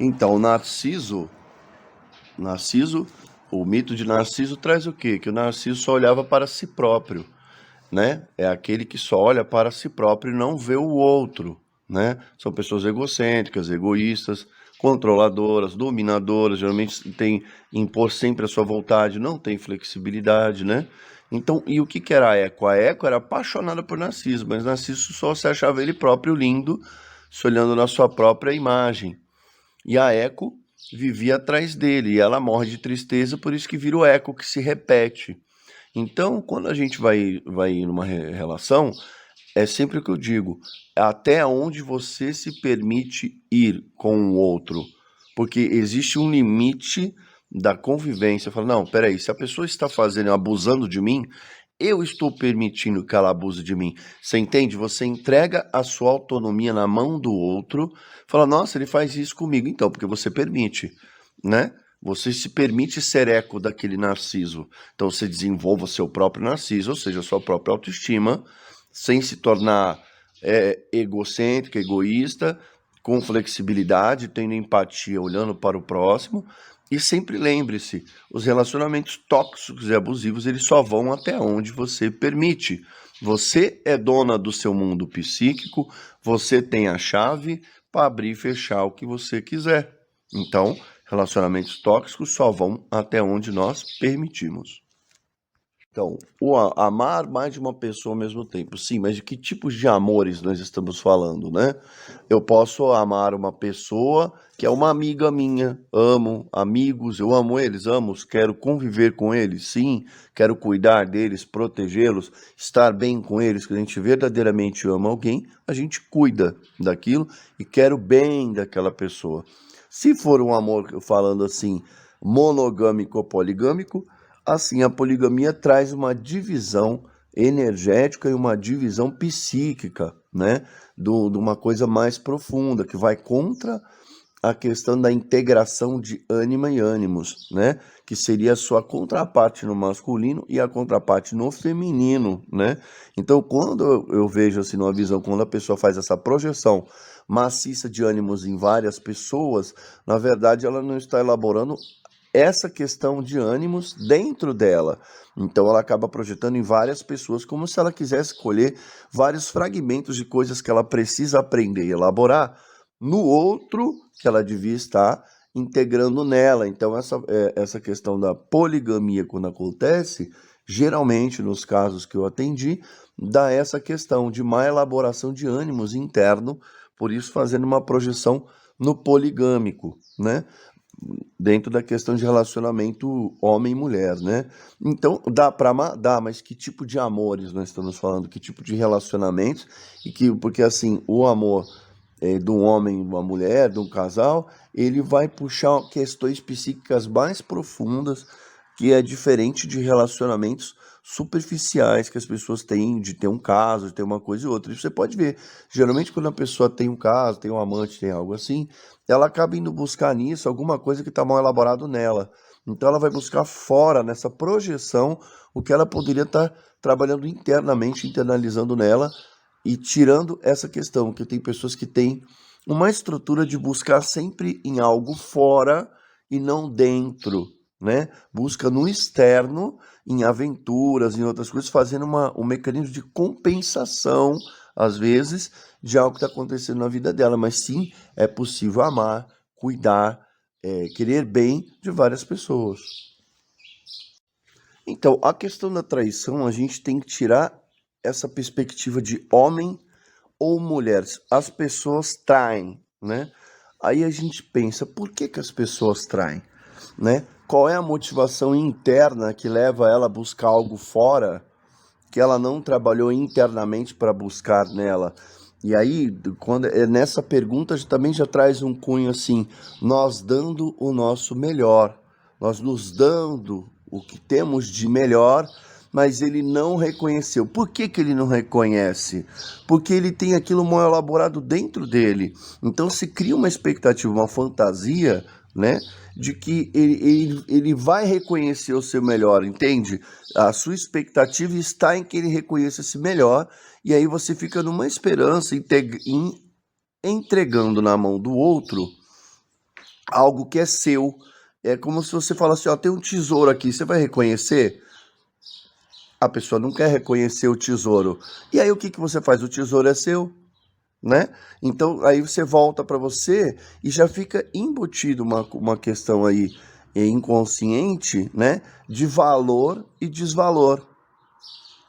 Então, Narciso, o mito de Narciso traz o quê? Que o Narciso só olhava para si próprio, né? É aquele que só olha para si próprio e não vê o outro, né? São pessoas egocêntricas, egoístas, controladoras, dominadoras, geralmente tem impor sempre a sua vontade, não tem flexibilidade, né? Então, e o que que era a Eco? A Eco era apaixonada por Narciso, mas Narciso só se achava ele próprio lindo, se olhando na sua própria imagem. E a Eco vivia atrás dele, e ela morre de tristeza, por isso que vira o eco que se repete. Então, quando a gente vai ir numa relação, é sempre o que eu digo, até onde você se permite ir com o outro, porque existe um limite da convivência. Fala, não, peraí, se a pessoa está fazendo, abusando de mim, eu estou permitindo que ela abuse de mim. Você entende? Você entrega a sua autonomia na mão do outro, fala, nossa, ele faz isso comigo. Então, porque você permite, né? Você se permite ser eco daquele narciso. Então você desenvolva seu próprio narciso, ou seja, sua própria autoestima, sem se tornar egocêntrica, egoísta, com flexibilidade, tendo empatia, olhando para o próximo. E sempre lembre-se, os relacionamentos tóxicos e abusivos, eles só vão até onde você permite. Você é dona do seu mundo psíquico, você tem a chave para abrir e fechar o que você quiser. Então, relacionamentos tóxicos só vão até onde nós permitimos. Então, amar mais de uma pessoa ao mesmo tempo. Sim, mas de que tipos de amores nós estamos falando, né? Eu posso amar uma pessoa que é uma amiga minha, amo amigos, eu amo eles, amo, quero conviver com eles, sim, quero cuidar deles, protegê-los, estar bem com eles, que a gente verdadeiramente ama alguém, a gente cuida daquilo e quer o bem daquela pessoa. Se for um amor, falando assim, monogâmico ou poligâmico, assim, a poligamia traz uma divisão energética e uma divisão psíquica, né? De uma coisa mais profunda, que vai contra a questão da integração de ânima e ânimos, né? Que seria a sua contraparte no masculino e a contraparte no feminino, né? Então, quando eu vejo assim numa visão, quando a pessoa faz essa projeção maciça de ânimos em várias pessoas, na verdade ela não está elaborando essa questão de ânimos dentro dela. Então ela acaba projetando em várias pessoas como se ela quisesse escolher vários fragmentos de coisas que ela precisa aprender e elaborar no outro que ela devia estar integrando nela. Então essa questão da poligamia, quando acontece, geralmente nos casos que eu atendi, dá essa questão de má elaboração de ânimos interno, por isso fazendo uma projeção no poligâmico, né? Dentro da questão de relacionamento homem e mulher, né? Então, dá para amar? Dá, mas que tipo de amores nós estamos falando? Que tipo de relacionamentos? Porque assim, o amor de um homem e uma mulher, de um casal, ele vai puxar questões psíquicas mais profundas, que é diferente de relacionamentos superficiais que as pessoas têm, de ter um caso, de ter uma coisa e outra. E você pode ver, geralmente quando a pessoa tem um caso, tem um amante, tem algo assim, ela acaba indo buscar nisso alguma coisa que está mal elaborado nela. Então ela vai buscar fora, nessa projeção, o que ela poderia estar trabalhando internamente, internalizando nela e tirando essa questão, que tem pessoas que têm uma estrutura de buscar sempre em algo fora e não dentro, né? Busca no externo, em aventuras, em outras coisas, fazendo um mecanismo de compensação, às vezes, de algo que está acontecendo na vida dela. Mas sim, é possível amar, cuidar, querer bem de várias pessoas. Então, a questão da traição, a gente tem que tirar essa perspectiva de homem ou mulheres. As pessoas traem, né? Aí a gente pensa, por que que as pessoas traem, né? Qual é a motivação interna que leva ela a buscar algo fora que ela não trabalhou internamente para buscar nela? E aí, quando é nessa pergunta, também já traz um cunho assim, nós dando o nosso melhor, nós nos dando o que temos de melhor, mas ele não reconheceu. Por que que ele não reconhece? Porque ele tem aquilo mal elaborado dentro dele. Então se cria uma expectativa, uma fantasia, né? De que ele vai reconhecer o seu melhor, entende? A sua expectativa está em que ele reconheça esse melhor, e aí você fica numa esperança, entregando na mão do outro algo que é seu. É como se você falasse, ó, tem um tesouro aqui, você vai reconhecer? A pessoa não quer reconhecer o tesouro. E aí o que que você faz? O tesouro é seu, né? Então aí você volta para você e já fica embutido uma questão aí inconsciente, né? De valor e desvalor,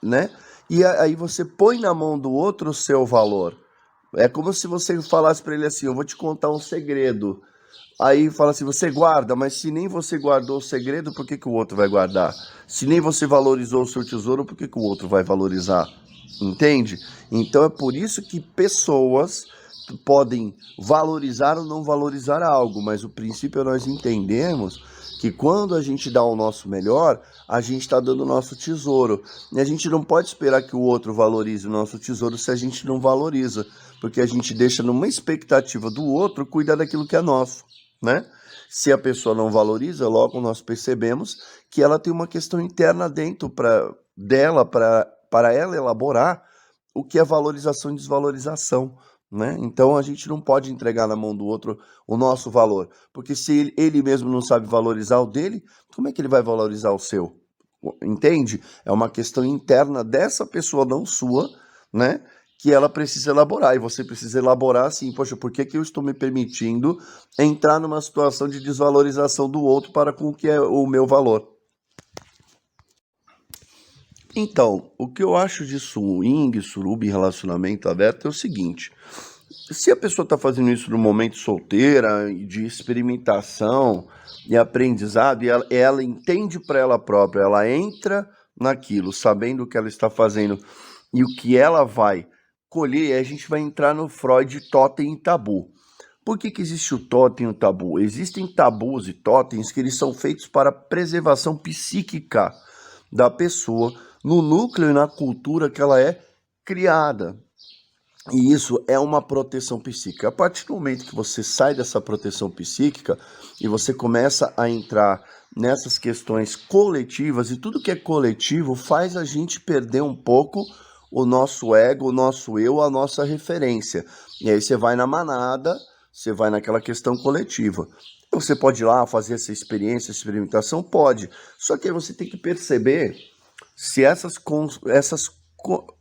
né? E aí você põe na mão do outro o seu valor. É como se você falasse para ele assim: eu vou te contar um segredo. Aí fala assim, você guarda, mas se nem você guardou o segredo, por que que o outro vai guardar? Se nem você valorizou o seu tesouro, por que que o outro vai valorizar? Entende? Então é por isso que pessoas podem valorizar ou não valorizar algo, mas o princípio é nós entendermos que quando a gente dá o nosso melhor, a gente está dando o nosso tesouro. E a gente não pode esperar que o outro valorize o nosso tesouro se a gente não valoriza, porque a gente deixa numa expectativa do outro cuidar daquilo que é nosso, né? Se a pessoa não valoriza, logo nós percebemos que ela tem uma questão interna dentro dela para ela elaborar o que é valorização e desvalorização, né? Então a gente não pode entregar na mão do outro o nosso valor, porque se ele mesmo não sabe valorizar o dele, como é que ele vai valorizar o seu? Entende? É uma questão interna dessa pessoa, não sua, né? Que ela precisa elaborar. E você precisa elaborar assim, poxa, por que que eu estou me permitindo entrar numa situação de desvalorização do outro para com o que é o meu valor? Então, o que eu acho de swing, suruba e relacionamento aberto é o seguinte: se a pessoa está fazendo isso no momento solteira, de experimentação e aprendizado, e ela entende para ela própria, ela entra naquilo, sabendo o que ela está fazendo e o que ela vai colher, a gente vai entrar no Freud totem e tabu. Por que que existe o totem e o tabu? Existem tabus e totens que eles são feitos para a preservação psíquica da pessoa no núcleo e na cultura que ela é criada. E isso é uma proteção psíquica. A partir do momento que você sai dessa proteção psíquica e você começa a entrar nessas questões coletivas, e tudo que é coletivo faz a gente perder um pouco o nosso ego, o nosso eu, a nossa referência. E aí você vai na manada, você vai naquela questão coletiva. Você pode ir lá fazer essa experiência, essa experimentação? Pode. Só que aí você tem que perceber se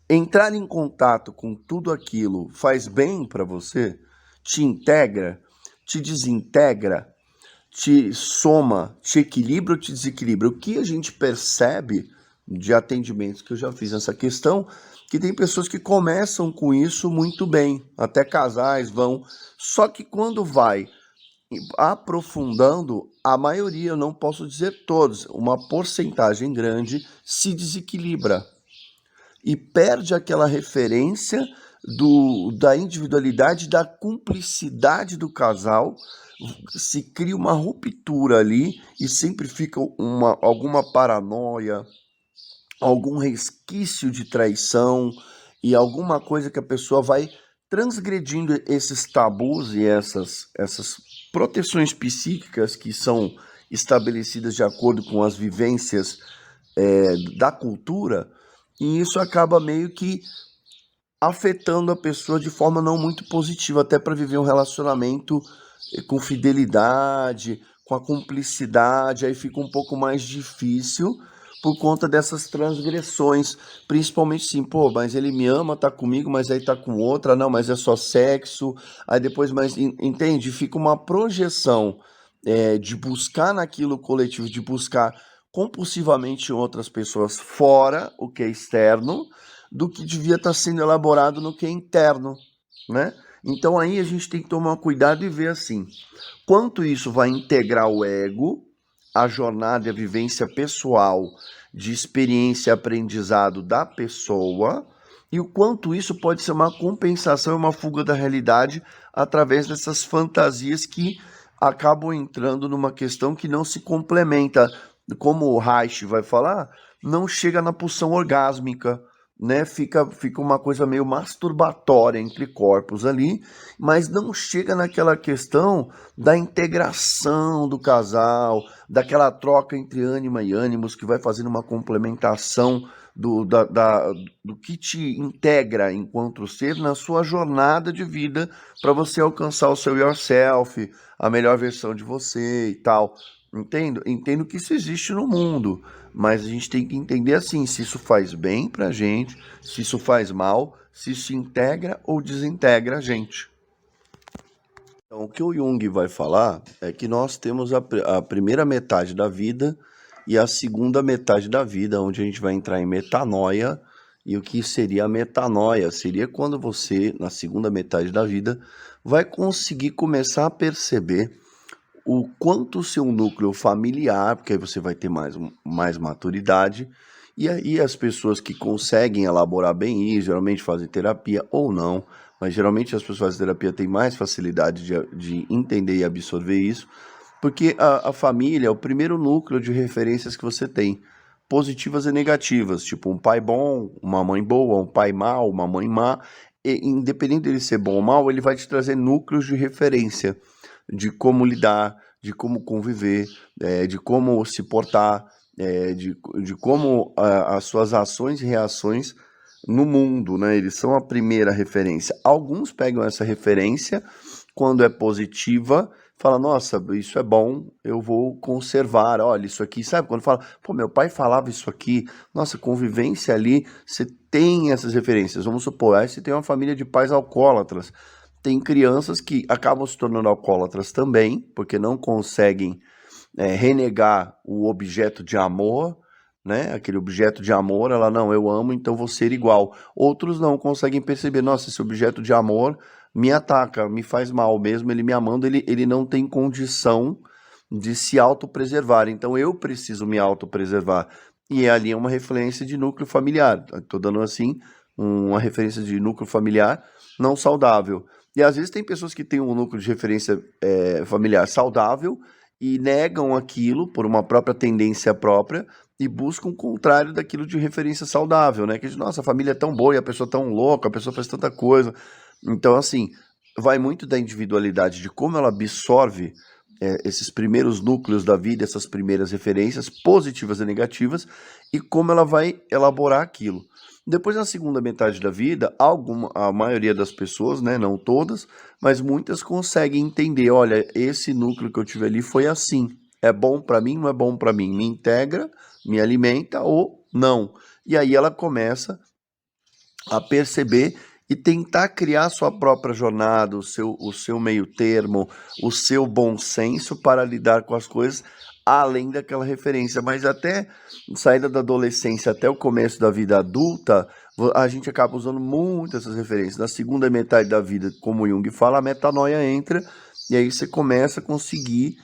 entrar em contato com tudo aquilo faz bem para você, te integra, te desintegra, te soma, te equilibra ou te desequilibra. O que a gente percebe de atendimentos que eu já fiz nessa questão, que tem pessoas que começam com isso muito bem, até casais vão, só que quando vai aprofundando, a maioria, eu não posso dizer todos, uma porcentagem grande se desequilibra e perde aquela referência da individualidade, da cumplicidade do casal, se cria uma ruptura ali e sempre fica alguma paranoia, algum resquício de traição e alguma coisa que a pessoa vai transgredindo esses tabus e essas proteções psíquicas que são estabelecidas de acordo com as vivências da cultura, e isso acaba meio que afetando a pessoa de forma não muito positiva, até para viver um relacionamento com fidelidade, com a cumplicidade, aí fica um pouco mais difícil por conta dessas transgressões, principalmente sim, pô, mas ele me ama, tá comigo, mas aí tá com outra, não, mas é só sexo, aí depois, mas entende? Fica uma projeção de buscar naquilo coletivo, de buscar compulsivamente outras pessoas fora o que é externo, do que devia estar sendo elaborado no que é interno, né? Então aí a gente tem que tomar cuidado e ver assim, quanto isso vai integrar o ego, a jornada e a vivência pessoal de experiência e aprendizado da pessoa, e o quanto isso pode ser uma compensação e uma fuga da realidade através dessas fantasias que acabam entrando numa questão que não se complementa, como o Reich vai falar, não chega na pulsão orgásmica, né? Fica uma coisa meio masturbatória entre corpos ali, mas não chega naquela questão da integração do casal, daquela troca entre ânima e ânimos que vai fazendo uma complementação do que te integra enquanto ser na sua jornada de vida para você alcançar o seu yourself, a melhor versão de você e tal. Entendo que isso existe no mundo, mas a gente tem que entender assim, se isso faz bem pra gente, se isso faz mal, se isso integra ou desintegra a gente. Então, o que o Jung vai falar é que nós temos a primeira metade da vida e a segunda metade da vida, onde a gente vai entrar em metanoia. E o que seria a metanoia? Seria quando você, na segunda metade da vida, vai conseguir começar a perceber o quanto o seu núcleo familiar, porque aí você vai ter mais maturidade, e aí as pessoas que conseguem elaborar bem isso, geralmente fazem terapia ou não, mas geralmente as pessoas que fazem terapia têm mais facilidade de entender e absorver isso, porque a família é o primeiro núcleo de referências que você tem, positivas e negativas, tipo um pai bom, uma mãe boa, um pai mau, uma mãe má, e independente dele ser bom ou mal, ele vai te trazer núcleos de referência de como lidar, de como conviver, de como se portar, de como as suas ações e reações no mundo, né? Eles são a primeira referência. Alguns pegam essa referência quando é positiva, fala, nossa, isso é bom, eu vou conservar, olha, isso aqui, sabe? Quando fala, pô, meu pai falava isso aqui, nossa, convivência ali, você tem essas referências. Vamos supor, aí você tem uma família de pais alcoólatras, tem crianças que acabam se tornando alcoólatras também, porque não conseguem renegar o objeto de amor, né? Aquele objeto de amor, ela não, eu amo, então vou ser igual. Outros não conseguem perceber, nossa, esse objeto de amor me ataca, me faz mal, mesmo ele me amando, ele não tem condição de se autopreservar. Então eu preciso me autopreservar. E ali é uma referência de núcleo familiar. Estou dando assim uma referência de núcleo familiar não saudável. E às vezes tem pessoas que têm um núcleo de referência familiar saudável e negam aquilo por uma própria tendência própria e buscam o contrário daquilo de referência saudável, né? Que diz, nossa, a família é tão boa e a pessoa é tão louca, a pessoa faz tanta coisa. Então, assim, vai muito da individualidade, de como ela absorve esses primeiros núcleos da vida, essas primeiras referências positivas e negativas, e como ela vai elaborar aquilo. Depois, na segunda metade da vida, a maioria das pessoas, né, não todas, mas muitas conseguem entender, olha, esse núcleo que eu tive ali foi assim. É bom para mim, não é bom para mim? Me integra, me alimenta ou não? E aí ela começa a perceber e tentar criar a sua própria jornada, o seu meio termo, o seu bom senso para lidar com as coisas além daquela referência. Mas até saída da adolescência até o começo da vida adulta, a gente acaba usando muito essas referências. Na segunda metade da vida, como Jung fala, a metanoia entra e aí você começa a conseguir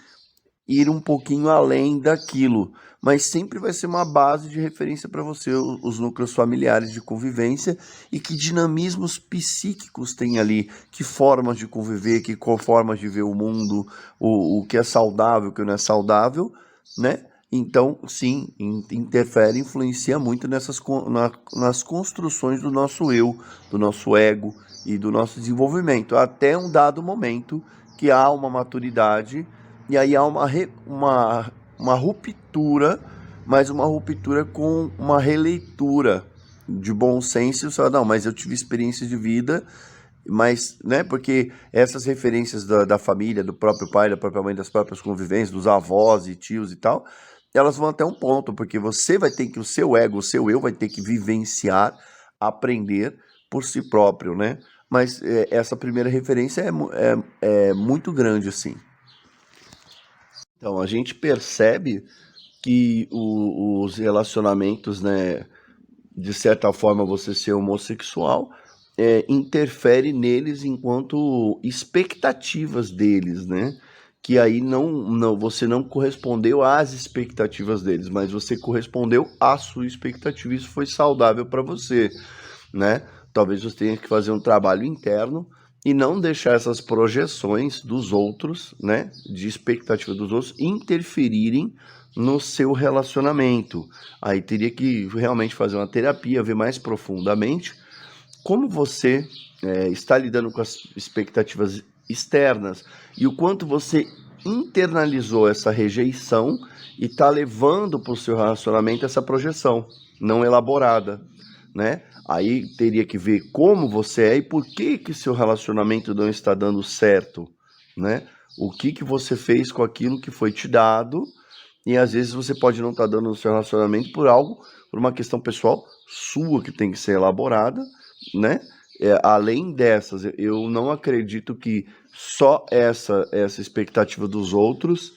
ir um pouquinho além daquilo, mas sempre vai ser uma base de referência para você, os núcleos familiares de convivência e que dinamismos psíquicos tem ali, que formas de conviver, que formas de ver o mundo, o que é saudável, o que não é saudável, né? Então, sim, interfere, influencia muito nas construções do nosso eu, do nosso ego e do nosso desenvolvimento, até um dado momento que há uma maturidade e aí há uma ruptura, mas uma ruptura com uma releitura de bom senso. Você fala, não, mas eu tive experiência de vida, mas, né, porque essas referências da família, do próprio pai, da própria mãe, das próprias convivências, dos avós e tios e tal, elas vão até um ponto, porque você vai ter que, o seu ego, o seu eu vai ter que vivenciar, aprender por si próprio, né? Mas essa primeira referência é muito grande, assim. Então, a gente percebe que os relacionamentos, né, de certa forma, você ser homossexual, interfere neles enquanto expectativas deles, né? Que aí você não correspondeu às expectativas deles, mas você correspondeu à sua expectativa. Isso foi saudável para você, né? Talvez você tenha que fazer um trabalho interno e não deixar essas projeções dos outros, né, de expectativa dos outros, interferirem no seu relacionamento. Aí teria que realmente fazer uma terapia, ver mais profundamente como você está lidando com as expectativas externas e o quanto você internalizou essa rejeição e está levando para o seu relacionamento essa projeção. não elaborada, né? Aí teria que ver como você é e por que que seu relacionamento não está dando certo, né? O que que você fez com aquilo que foi te dado, e às vezes você pode não estar dando no seu relacionamento por algo, por uma questão pessoal sua que tem que ser elaborada, né? Além dessas, eu não acredito que só essa expectativa dos outros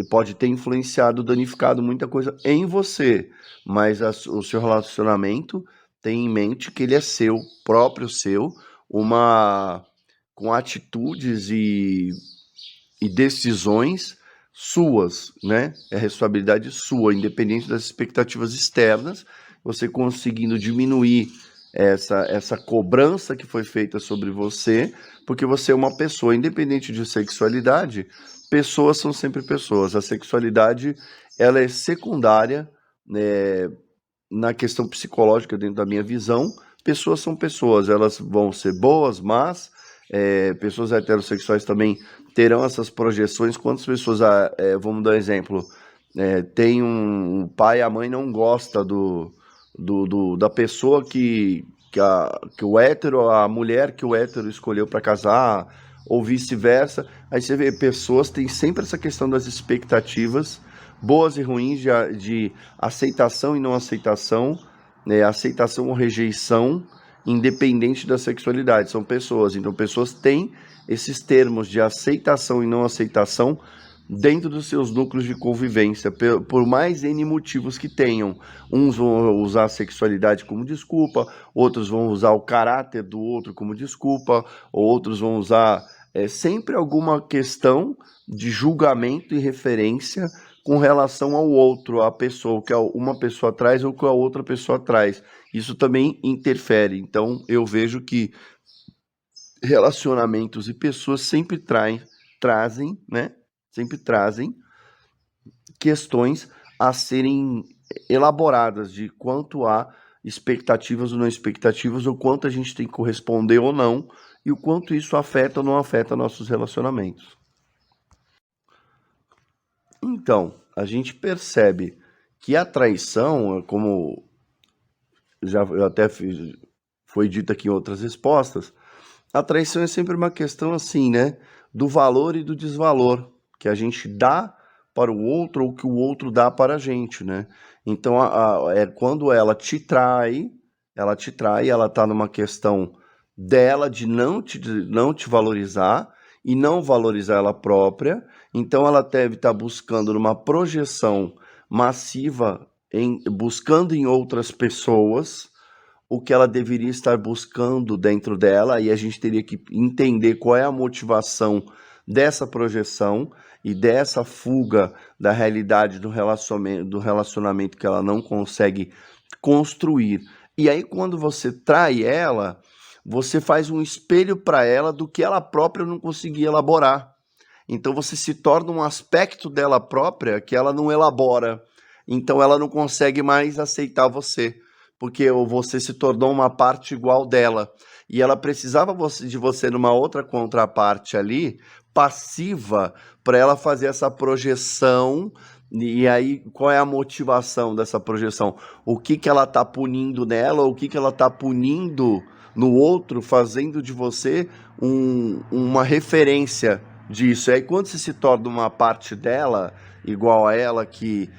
pode ter influenciado, danificado muita coisa em você, mas o seu relacionamento tem em mente que ele é seu, próprio seu, uma com atitudes e decisões suas, né? É responsabilidade sua, independente das expectativas externas, você conseguindo diminuir essa cobrança que foi feita sobre você, porque você é uma pessoa, independente de sexualidade, pessoas são sempre pessoas. A sexualidade, ela é secundária, né, na questão psicológica, dentro da minha visão. Pessoas são pessoas, elas vão ser boas, mas pessoas heterossexuais também terão essas projeções. Quantas pessoas, vamos dar um exemplo, tem um pai, a mãe não gosta da pessoa que o hétero, a mulher que o hétero escolheu para casar, ou vice-versa. Aí você vê, pessoas têm sempre essa questão das expectativas, boas e ruins, de aceitação e não aceitação, né? Aceitação ou rejeição, independente da sexualidade. São pessoas, então pessoas têm esses termos de aceitação e não aceitação dentro dos seus núcleos de convivência, por mais N motivos que tenham. Uns vão usar a sexualidade como desculpa, outros vão usar o caráter do outro como desculpa, outros vão usar sempre alguma questão de julgamento e referência com relação ao outro, à pessoa, o que uma pessoa traz ou o que a outra pessoa traz. Isso também interfere. Então, eu vejo que relacionamentos e pessoas sempre trazem, né? Sempre trazem questões a serem elaboradas de quanto há expectativas ou não expectativas, o quanto a gente tem que corresponder ou não, e o quanto isso afeta ou não afeta nossos relacionamentos. Então, a gente percebe que a traição, como eu até foi dito aqui em outras respostas, a traição é sempre uma questão assim, né? Do valor e do desvalor que a gente dá para o outro ou que o outro dá para a gente, né? Então, quando ela te trai, ela está numa questão dela de não te valorizar e não valorizar ela própria. Então, ela deve estar buscando numa projeção massiva, buscando em outras pessoas o que ela deveria estar buscando dentro dela, e a gente teria que entender qual é a motivação dessa projeção e dessa fuga da realidade do relacionamento que ela não consegue construir. E aí, quando você trai ela, você faz um espelho para ela do que ela própria não conseguia elaborar. Então você se torna um aspecto dela própria que ela não elabora. Então ela não consegue mais aceitar você, porque você se tornou uma parte igual dela. E ela precisava de você numa outra contraparte ali, passiva, para ela fazer essa projeção. E aí, qual é a motivação dessa projeção? O que que ela está punindo nela, ou o que que ela está punindo no outro, fazendo de você uma referência disso. E aí, quando você se torna uma parte dela, igual a ela, que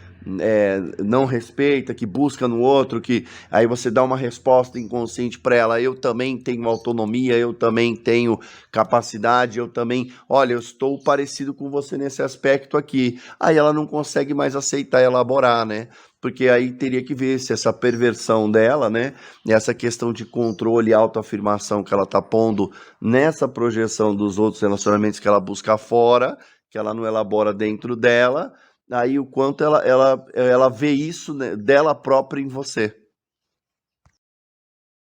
não respeita, que busca no outro, que aí você dá uma resposta inconsciente para ela: eu também tenho autonomia, eu também tenho capacidade, eu também, olha, eu estou parecido com você nesse aspecto aqui. Aí ela não consegue mais aceitar e elaborar, né? Porque aí teria que ver se essa perversão dela, né, essa questão de controle e autoafirmação que ela tá pondo nessa projeção dos outros relacionamentos que ela busca fora, que ela não elabora dentro dela, aí o quanto ela vê isso, né, dela própria em você.